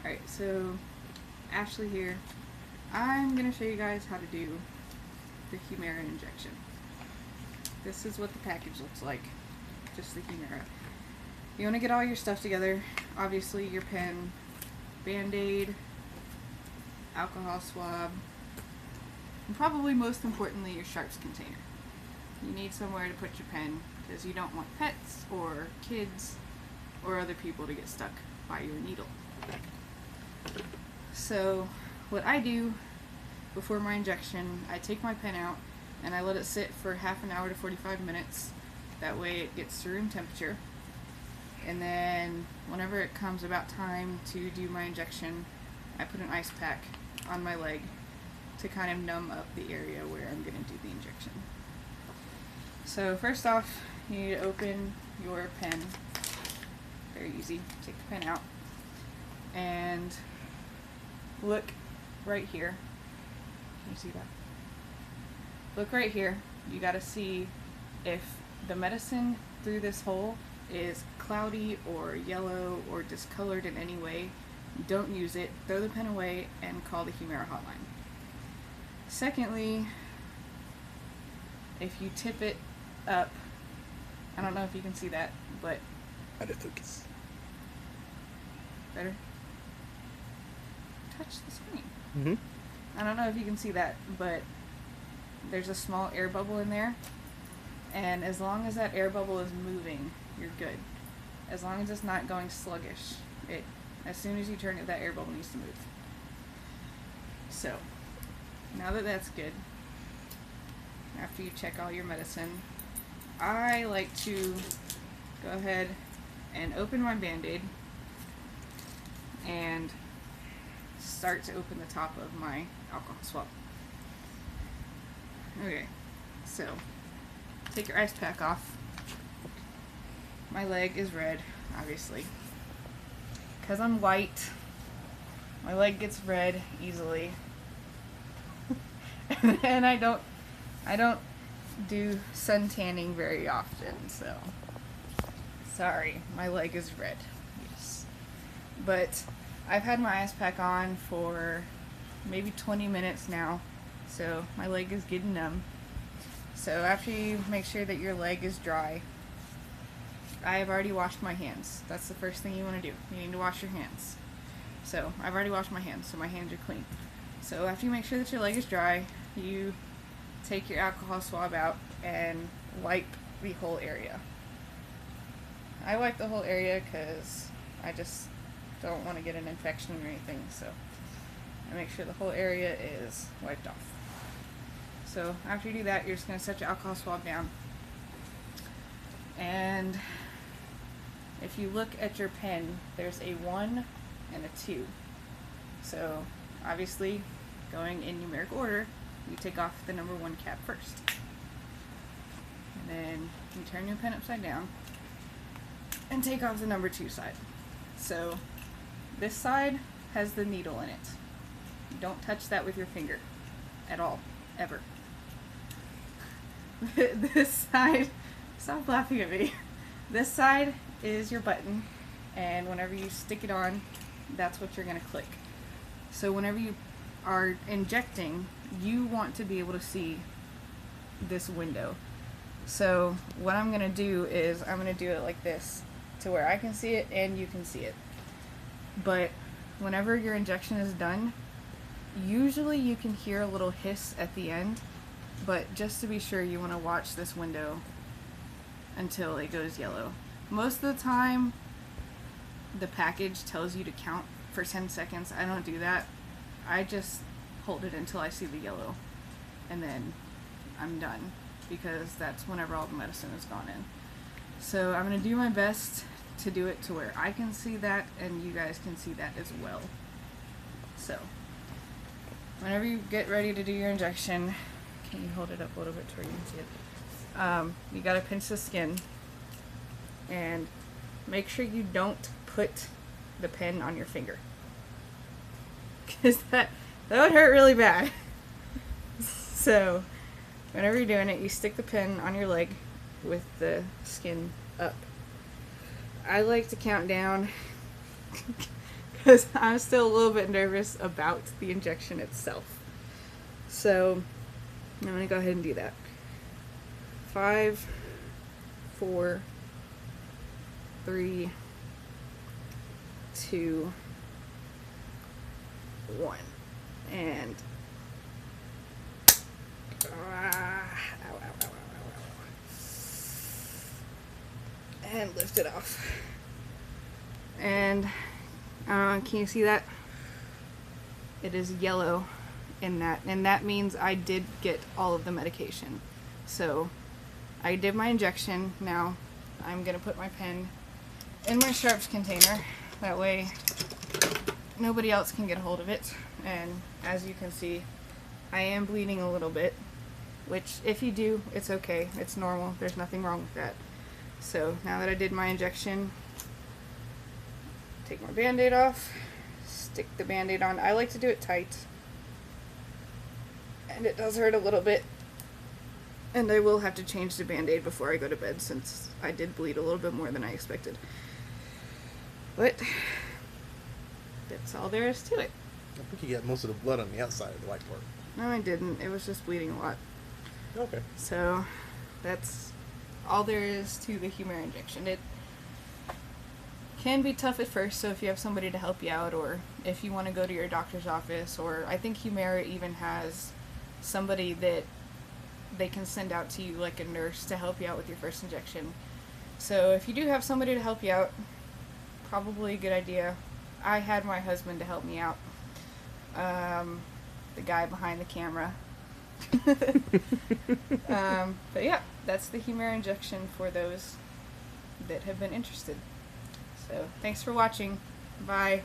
Alright, so Ashley here. I'm going to show you guys how to do the Humira injection. This is what the package looks like. Just the Humira. You want to get all your stuff together. Obviously your pen, Band-Aid, alcohol swab, and probably most importantly your sharps container. You need somewhere to put your pen because you don't want pets or kids or other people to get stuck by your needle. So what I do before my injection, I take my pen out and I let it sit for half an hour to 45 minutes. That way it gets to room temperature. And then whenever it comes about time to do my injection, I put an ice pack on my leg to kind of numb up the area where I'm going to do the injection. So first off, you need to open your pen. Very easy. Take the pen out and look right here. Can you see that? Look right here. You got to see if the medicine through this hole is cloudy or yellow or discolored in any way. Don't use it. Throw the pen away and call the Humira hotline. Secondly, if you tip it up, I don't know if you can see that, but focus. Better? Touch the screen. Mm-hmm. I don't know if you can see that, but there's a small air bubble in there, and as long as that air bubble is moving, you're good. As long as it's not going sluggish, as soon as you turn it, that air bubble needs to move. So, now that that's good, after you check all your medicine, I like to go ahead and open my Band-Aid and start to open the top of my alcohol swab. Okay, so take your ice pack off. My leg is red, obviously. Because I'm white, my leg gets red easily. And I don't do sun tanning very often, so sorry, my leg is red. Yes. But I've had my ice pack on for maybe 20 minutes now, so my leg is getting numb. So after you make sure that your leg is dry, I have already washed my hands. That's the first thing you want to do. You need to wash your hands. So I've already washed my hands, so my hands are clean. So after you make sure that your leg is dry, you take your alcohol swab out and wipe the whole area. I wipe the whole area because I just don't want to get an infection or anything, so I make sure the whole area is wiped off. So after you do that, you're just going to set your alcohol swab down. And if you look at your pen, there's a 1 and a 2. So obviously, going in numeric order, you take off the number 1 cap first. And then you turn your pen upside down and take off the number 2 side. So this side has the needle in it. You don't touch that with your finger at all, ever. This side, stop laughing at me. This side is your button, and whenever you stick it on, that's what you're going to click. So whenever you are injecting, you want to be able to see this window. So what I'm going to do is I'm going to do it like this to where I can see it and you can see it. But whenever your injection is done, usually you can hear a little hiss at the end, but just to be sure, you want to watch this window until it goes yellow. Most of the time the package tells you to count for 10 seconds. I don't do that. I just hold it until I see the yellow, and then I'm done, because that's whenever all the medicine has gone in. So I'm going to do my best to do it to where I can see that and you guys can see that as well. So whenever you get ready to do your injection, can you hold it up a little bit to where you can see it? You got to pinch the skin and make sure you don't put the pen on your finger, because that would hurt really bad. So whenever you're doing it, you stick the pen on your leg with the skin up. I like to count down because I'm still a little bit nervous about the injection itself. So I'm going to go ahead and do that. 5, 4, 3, 2, 1. And and lift it off. And can you see that? It is yellow in that, and that means I did get all of the medication. So I did my injection. Now I'm gonna put my pen in my sharps container. That way nobody else can get a hold of it. And as you can see, I am bleeding a little bit, which if you do, it's okay. It's normal. There's nothing wrong with that. So now that I did my injection, take my band-aid off, stick the band-aid on. I like to do it tight, and it does hurt a little bit, and I will have to change the band-aid before I go to bed since I did bleed a little bit more than I expected. But that's all there is to it. I think you got most of the blood on the outside of the white part. No, I didn't. It was just bleeding a lot. Okay. So that's all there is to the Humira injection. It can be tough at first, so if you have somebody to help you out, or if you want to go to your doctor's office, or I think Humira even has somebody that they can send out to you, like a nurse, to help you out with your first injection. So if you do have somebody to help you out, probably a good idea. I had my husband to help me out. The guy behind the camera. But yeah, that's the Humira injection for those that have been interested. So thanks for watching. Bye.